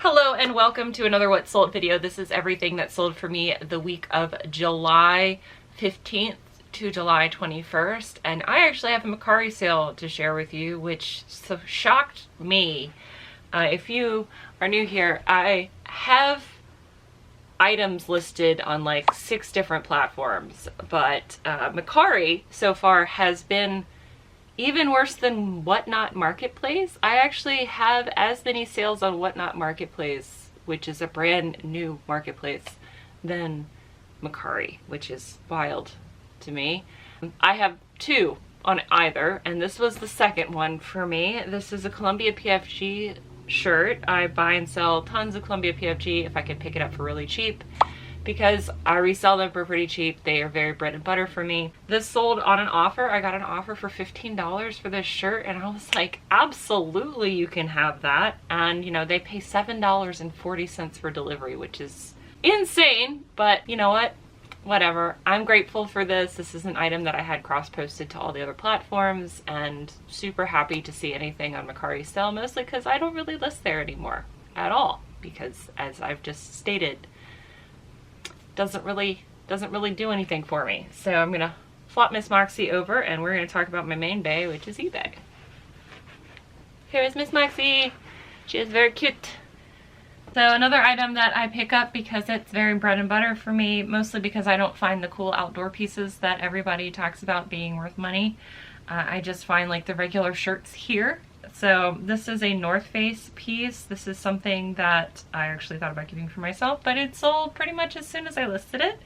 Hello and welcome to another What Sold video. This is everything that sold for me the week of July 15th to July 21st. And I actually have a Mercari sale to share with you, which shocked me. If you are new here, I have items listed on like 6 different platforms, but Mercari so far has been even worse than Whatnot Marketplace. I actually have as many sales on Whatnot Marketplace, which is a brand new marketplace, than Mercari, which is wild to me. I have 2 on either, and this was the second one for me. This is a Columbia PFG shirt. I buy and sell tons of Columbia PFG if I can pick it up for really cheap, because I resell them for pretty cheap. They are very bread and butter for me. This sold on an offer. I got an offer for $15 for this shirt, and I was like, absolutely you can have that. And you know, they pay $7.40 for delivery, which is insane, but you know what? Whatever. I'm grateful for this. This is an item that I had cross-posted to all the other platforms, and super happy to see anything on Mercari sale, mostly because I don't really list there anymore at all, because as I've just stated, doesn't really do anything for me. So I'm gonna flop Miss Moxie over and we're gonna talk about my main bay, which is eBay. Here is Miss Moxie. She is very cute. So another item that I pick up because it's very bread and butter for me, mostly because I don't find the cool outdoor pieces that everybody talks about being worth money. I just find like the regular shirts here. So this is a North Face piece. This is something that I actually thought about keeping for myself, but it sold pretty much as soon as I listed it.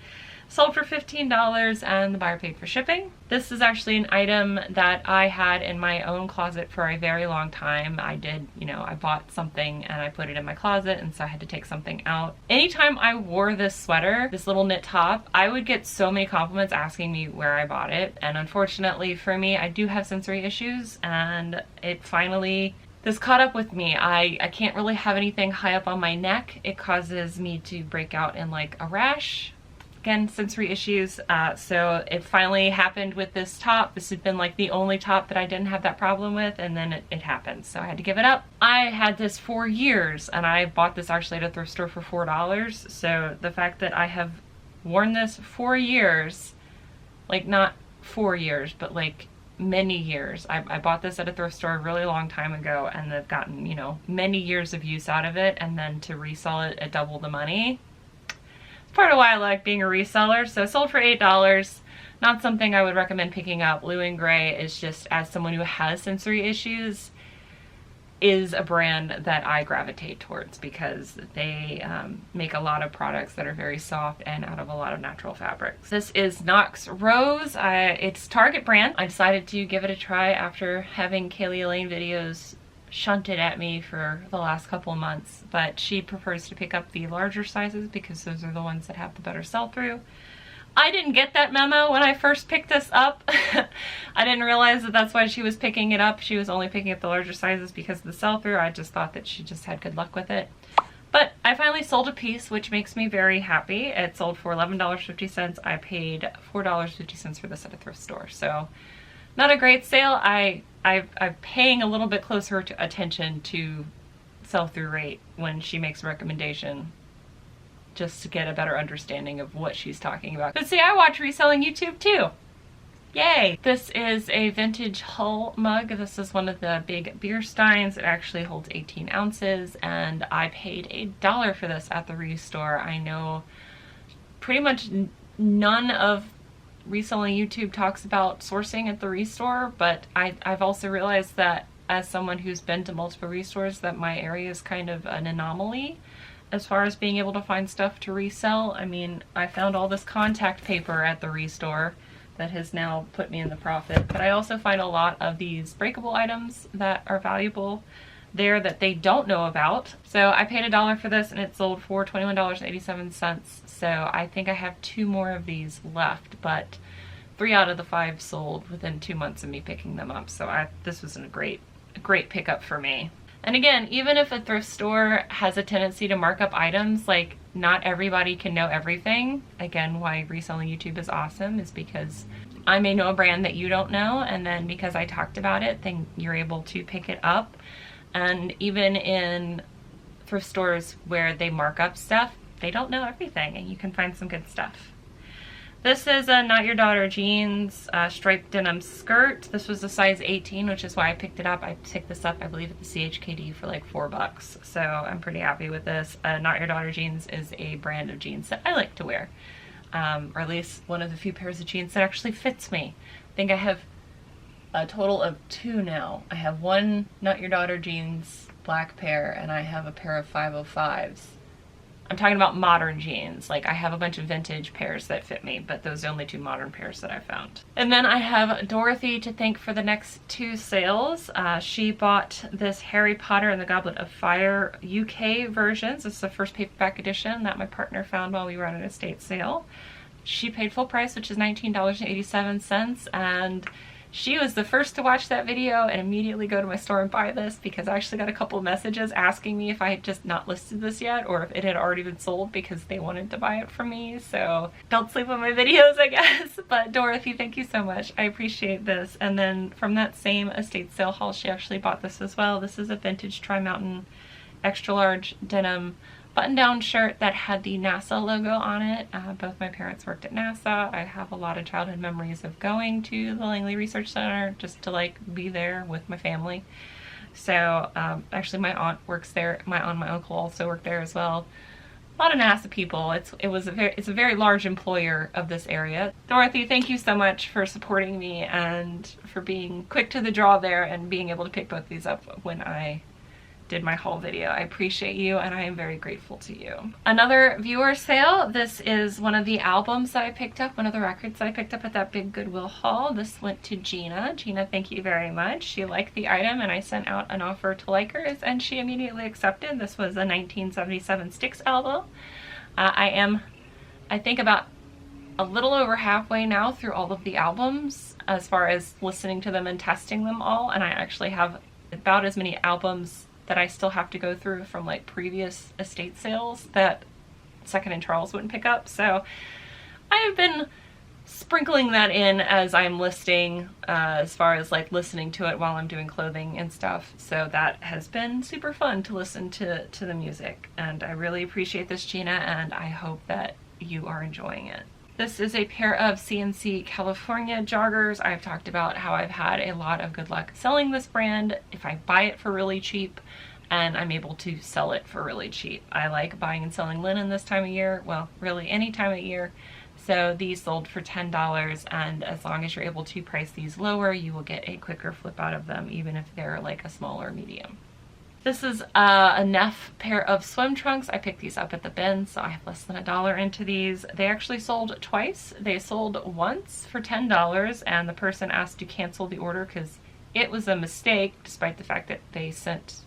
Sold for $15 and the buyer paid for shipping. This is actually an item that I had in my own closet for a very long time. I bought something and I put it in my closet, and so I had to take something out. Anytime I wore this sweater, this little knit top, I would get so many compliments asking me where I bought it. And unfortunately for me, I do have sensory issues, and this caught up with me. I can't really have anything high up on my neck. It causes me to break out in like a rash. Again, sensory issues. So it finally happened with this top. This had been like the only top that I didn't have that problem with, and then it happened. So I had to give it up. I had this for years, and I bought this actually at a thrift store for $4. So the fact that I have worn this for years, like not 4 years, but like many years. I bought this at a thrift store a really long time ago, and I've gotten, you know, many years of use out of it, and then to resell it at double the money. Part of why I like being a reseller. So sold for $8. Not something I would recommend picking up. Blue and Gray is just, as someone who has sensory issues, is a brand that I gravitate towards, because they make a lot of products that are very soft and out of a lot of natural fabrics. This is Knox Rose. It's Target brand. I decided to give it a try after having Kaylee Elaine videos shunted at me for the last couple of months, but she prefers to pick up the larger sizes because those are the ones that have the better sell-through. I didn't get that memo when I first picked this up. I didn't realize that that's why she was picking it up. She was only picking up the larger sizes because of the sell-through. I just thought that she just had good luck with it. But I finally sold a piece, which makes me very happy. It sold for $11.50. I paid $4.50 for this at a thrift store. So not a great sale. I'm paying a little bit closer attention to sell-through rate when she makes a recommendation, just to get a better understanding of what she's talking about. But see, I watch reselling YouTube too. Yay! This is a vintage Hull mug. This is one of the big beer steins. It actually holds 18 ounces, and I paid $1 for this at the restore. I know pretty much none of reselling YouTube talks about sourcing at the restore, but I've also realized that as someone who's been to multiple restores, that my area is kind of an anomaly as far as being able to find stuff to resell. I mean, I found all this contact paper at the restore that has now put me in the profit, but I also find a lot of these breakable items that are valuable there that they don't know about. So I paid $1 for this, and it sold for $21.87. So I think I have 2 more of these left, but 3 out of the 5 sold within 2 months of me picking them up. So this was a great pickup for me. And again, even if a thrift store has a tendency to mark up items, like not everybody can know everything. Again, why reselling YouTube is awesome is because I may know a brand that you don't know, and then because I talked about it, then you're able to pick it up. And even in thrift stores where they mark up stuff, they don't know everything, and you can find some good stuff. This is a Not Your Daughter jeans striped denim skirt. This was a size 18, which is why I picked it up. I picked this up, I believe, at the CHKD for like $4. So I'm pretty happy with this. Not Your Daughter jeans is a brand of jeans that I like to wear. Or at least one of the few pairs of jeans that actually fits me. I think I have a total of 2 now. I have one Not Your Daughter jeans black pair, and I have a pair of 505s. I'm talking about modern jeans. Like, I have a bunch of vintage pairs that fit me, but those are the only 2 modern pairs that I found. And then I have Dorothy to thank for the next 2 sales. She bought this Harry Potter and the Goblet of Fire UK versions. This is the first paperback edition that my partner found while we were on an estate sale. She paid full price, which is $19.87, and she was the first to watch that video and immediately go to my store and buy this, because I actually got a couple of messages asking me if I had just not listed this yet or if it had already been sold, because they wanted to buy it from me. So don't sleep on my videos, I guess. But Dorothy, thank you so much. I appreciate this. And then from that same estate sale haul, she actually bought this as well. This is a vintage Tri-Mountain extra large denim button-down shirt that had the NASA logo on it. Both my parents worked at NASA. I have a lot of childhood memories of going to the Langley Research Center just to like be there with my family. So actually my aunt works there. My aunt and my uncle also work there as well. A lot of NASA people. It's a very large employer of this area. Dorothy, thank you so much for supporting me and for being quick to the draw there and being able to pick both these up when I did my haul video. I appreciate you, and I am very grateful to you. Another viewer sale. This is one of the albums that I picked up, one of the records that I picked up at that big Goodwill haul. This went to Gina. Gina, thank you very much. She liked the item, and I sent out an offer to likers, and she immediately accepted. This was a 1977 Styx album. I think about a little over halfway now through all of the albums as far as listening to them and testing them all, and I actually have about as many albums that I still have to go through from like previous estate sales that Second and Charles wouldn't pick up. So I have been sprinkling that in as I'm listing, as far as like listening to it while I'm doing clothing and stuff. So that has been super fun to listen to the music, and I really appreciate this, Gina, and I hope that you are enjoying it. This is a pair of CNC California joggers. I've talked about how I've had a lot of good luck selling this brand if I buy it for really cheap and I'm able to sell it for really cheap. I like buying and selling linen this time of year, well, really any time of year. So these sold for $10, and as long as you're able to price these lower, you will get a quicker flip out of them, even if they're like a small or medium. This is a Neff pair of swim trunks. I picked these up at the bin, so I have less than $1 into these. They actually sold twice. They sold once for $10, and the person asked to cancel the order because it was a mistake, despite the fact that they sent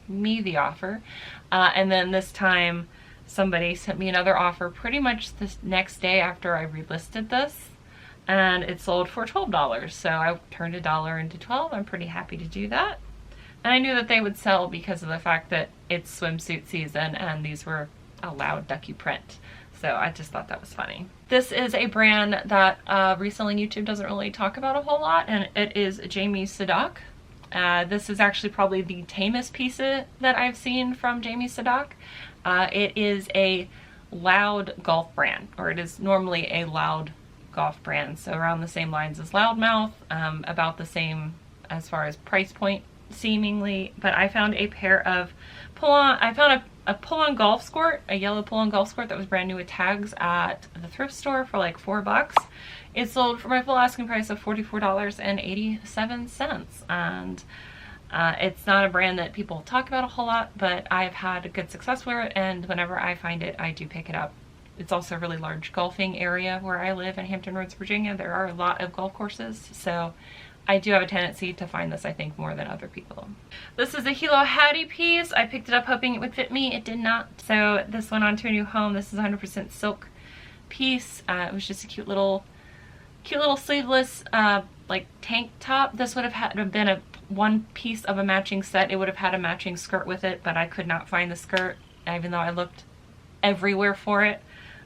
me the offer. And then this time, somebody sent me another offer pretty much the next day after I relisted this, and it sold for $12. So I turned $1 into $12. I'm pretty happy to do that. And I knew that they would sell because of the fact that it's swimsuit season and these were a loud ducky print. So I just thought that was funny. This is a brand that reselling YouTube doesn't really talk about a whole lot, and it is Jamie Sadok. This is actually probably the tamest piece that I've seen from Jamie Sadok. It is a loud golf brand, or it is normally a loud golf brand. So around the same lines as Loudmouth, about the same as far as price point seemingly, but I found a pair of a pull-on golf skirt, a yellow pull-on golf skirt that was brand new with tags at the thrift store for like $4. It sold for my full asking price of $44.87, and it's not a brand that people talk about a whole lot, but I've had a good success with it, and whenever I find it, I do pick it up. It's also a really large golfing area where I live in Hampton Roads, Virginia. There are a lot of golf courses, so I do have a tendency to find this, I think, more than other people. This is a Hilo Hattie piece. I picked it up hoping it would fit me. It did not. So this went on to a new home. This is 100% silk piece. It was just a cute little sleeveless like tank top. This would have been one piece of a matching set. It would have had a matching skirt with it, but I could not find the skirt, even though I looked everywhere for it.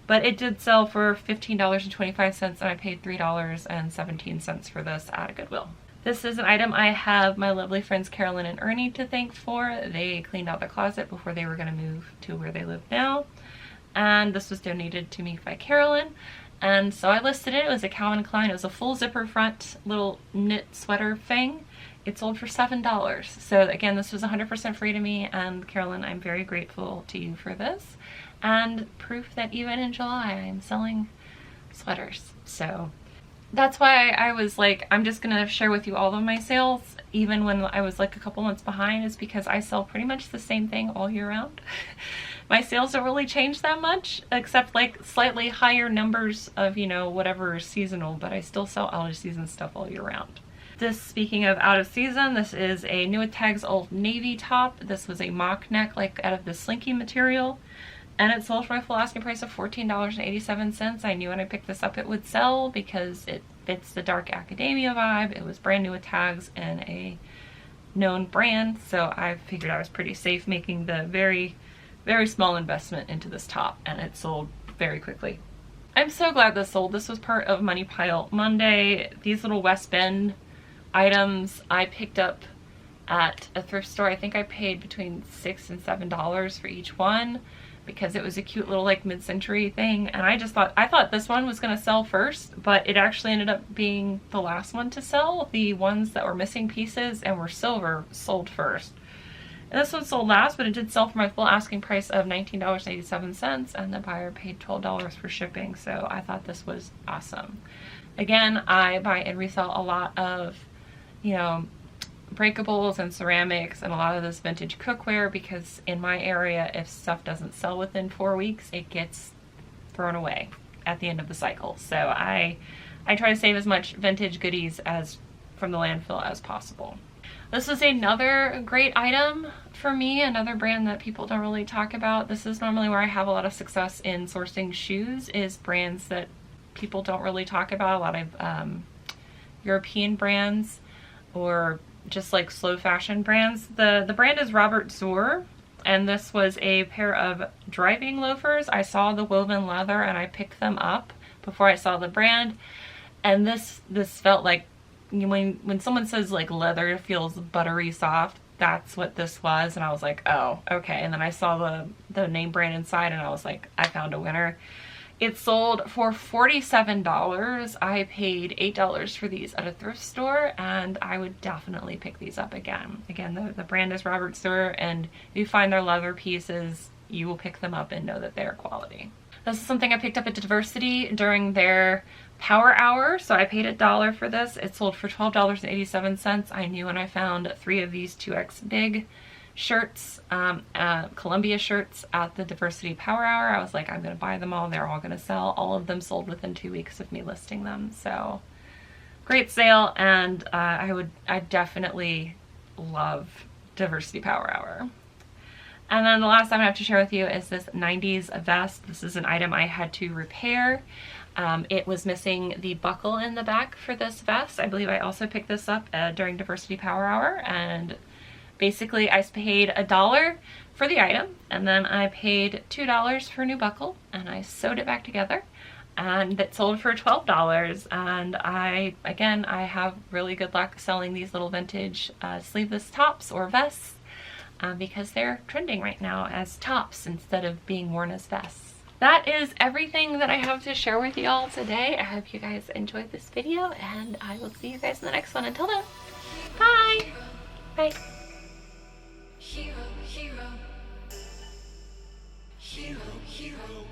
But it did sell for $15.25, and I paid $3.17 for this at a Goodwill. This is an item I have my lovely friends Carolyn and Ernie to thank for. They cleaned out the closet before they were going to move to where they live now. And this was donated to me by Carolyn. And so I listed it. It was a Calvin Klein. It was a full zipper front little knit sweater thing. It sold for $7. So again, this was 100% free to me. And Carolyn, I'm very grateful to you for this. And proof that even in July, I'm selling sweaters. So that's why I was like, I'm just gonna share with you all of my sales, even when I was like a couple months behind, is because I sell pretty much the same thing all year round. My sales don't really change that much, except like slightly higher numbers of, you know, whatever is seasonal, but I still sell out of season stuff all year round. This, speaking of out of season, this is a New Tags Old Navy top. This was a mock neck, like out of the slinky material. And it sold for my full asking price of $14.87. I knew when I picked this up it would sell because it fits the dark academia vibe. It was brand new with tags and a known brand, so I figured I was pretty safe making the very, very small investment into this top, and it sold very quickly. I'm so glad this sold. This was part of Money Pile Monday. These little West Bend items I picked up at a thrift store. I think I paid between $6 and $7 for each one, because it was a cute little like mid-century thing, and I thought this one was gonna sell first, but it actually ended up being the last one to sell. The ones that were missing pieces and were silver sold first. And this one sold last, but it did sell for my full asking price of $19.87, and the buyer paid $12 for shipping, so I thought this was awesome. Again, I buy and resell a lot of, you know, breakables and ceramics and a lot of this vintage cookware, because in my area, if stuff doesn't sell within 4 weeks, it gets thrown away at the end of the cycle. So I try to save as much vintage goodies as from the landfill as possible. This is another great item for me, another brand that people don't really talk about. This is normally where I have a lot of success in sourcing shoes, is brands that people don't really talk about. A lot of European brands or just like slow fashion brands. The brand is Robert Zohr, and this was a pair of driving loafers. I saw the woven leather and I picked them up before I saw the brand, and this felt like, when someone says like leather feels buttery soft, that's what this was. And I was like, oh, okay. And then I saw the name brand inside and I was like, I found a winner. It sold for $47. I paid $8 for these at a thrift store, and I would definitely pick these up again. Again, the brand is Robert Zohr, and if you find their leather pieces, you will pick them up and know that they are quality. This is something I picked up at Diversity during their Power Hour, so I paid $1 for this. It sold for $12.87. I knew when I found 3 of these 2X big shirts, Columbia shirts at the Diversity Power Hour. I was like, I'm gonna buy them all. They're all gonna sell. All of them sold within 2 weeks of me listing them. So great sale, and I definitely love Diversity Power Hour. And then the last item I have to share with you is this 90s vest. This is an item I had to repair. It was missing the buckle in the back for this vest. I believe I also picked this up during Diversity Power Hour, and basically I paid $1 for the item, and then I paid $2 for a new buckle, and I sewed it back together, and it sold for $12. And I have really good luck selling these little vintage sleeveless tops or vests because they're trending right now as tops instead of being worn as vests. That is everything that I have to share with you all today. I hope you guys enjoyed this video, and I will see you guys in the next one. Until then, bye! Bye! Hero, hero, hero, hero.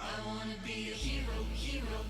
I wanna be a hero, hero.